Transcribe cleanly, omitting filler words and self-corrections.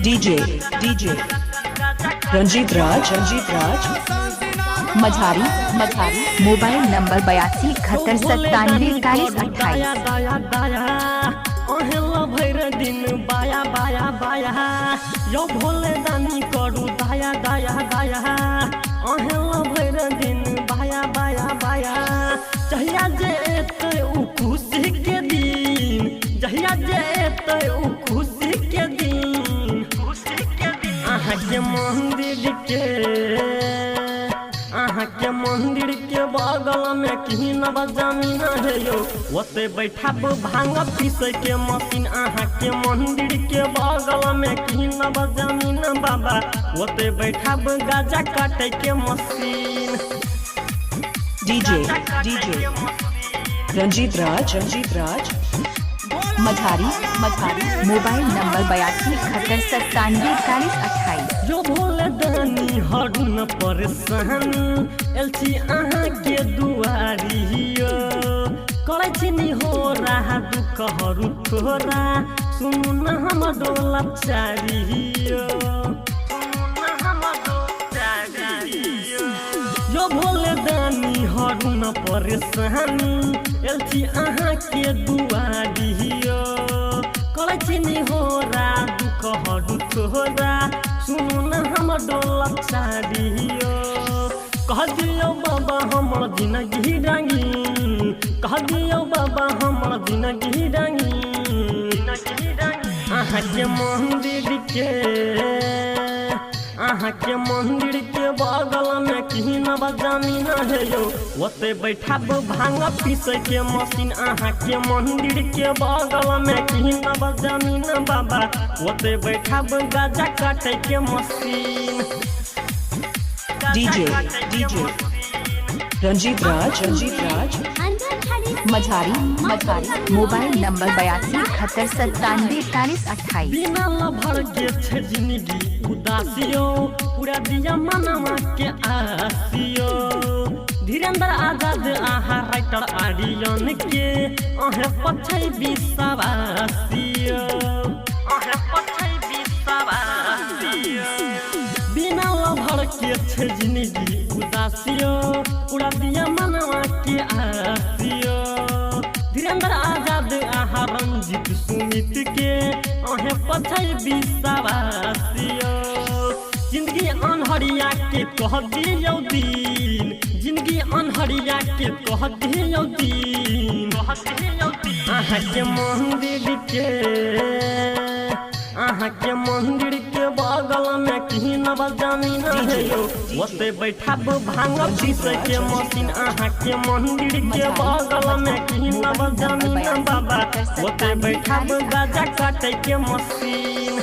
DJ Ranjeet Raj Majhari mobile number 82 71 27 28। भैर दिन बाया बाया बाया यो भोले दानी करू दाया दाया दाया अहेला भैर दिन बाया बाया बाया जहिया जेते उ खुशी के दिन जहिया जेते उ खुशी के दिन अहाँ के मंदिर के बगल में किनब जमीन है यो ओते बैठाब भांग पीसे के मशीन अहाँ के मंदिर के बगल में किनब जमीन बाबा ओते बैठाब गाजा काटे के machine. DJ Ranjeet Raj Majhari mobile number 82 71 97 41 28। जो भोले दानी हरुन परेशानी एलची अहाँ के दुआरी करे छिनी हो रहा दुख हरू थोरा सुनु न हम डोला चारी जो भोले दानी हरुन परेशानी एलची अहाँ के दुआरी करे छिनी हो रहा दुख हरू थोरा सुनु न हम डोला चारियो कह दियो बाबा हमर जिंदगी रंगीन कह दियो बाबा हमर जिंदगी रंगीन अहाँ के मंदिर के बगल में किनब जमीन है यो ओते बैठाब भांग पीसे के मशीन अहाँ के मंदिर के बगल में किनब जमीन बाबा ओते बैठाब गाजा काटे के machine. DJ Ranjeet Raj Majhari mobile number 82 71 97 41 28। बिना लभर के छे जिंदगी उदासियो पूरा दिया मनवा के आसियो धीरेन्द्र आजाद आहा राइटर आर्यन के अहे पछै विश्वासियो बिना लभर के छे जिंदगी उदासियो पूरा दिया मनवा के आसियो धीरेन्द्र आजाद आहा रंजीत सुमित के अहे पछै विश्वासियो जिंदगी अनहरिया के कह दियो दिन जिंदगी अनहरिया के कह दियो दिन अहाँ के मंदिर के बगल में किनब जमीन है यो ओते बैठाब भांग पीसे के मशीन अहाँ के मंदिर के बगल में किनब जमीन बाबा ओते बैठाब गाजा काटे के मशीन।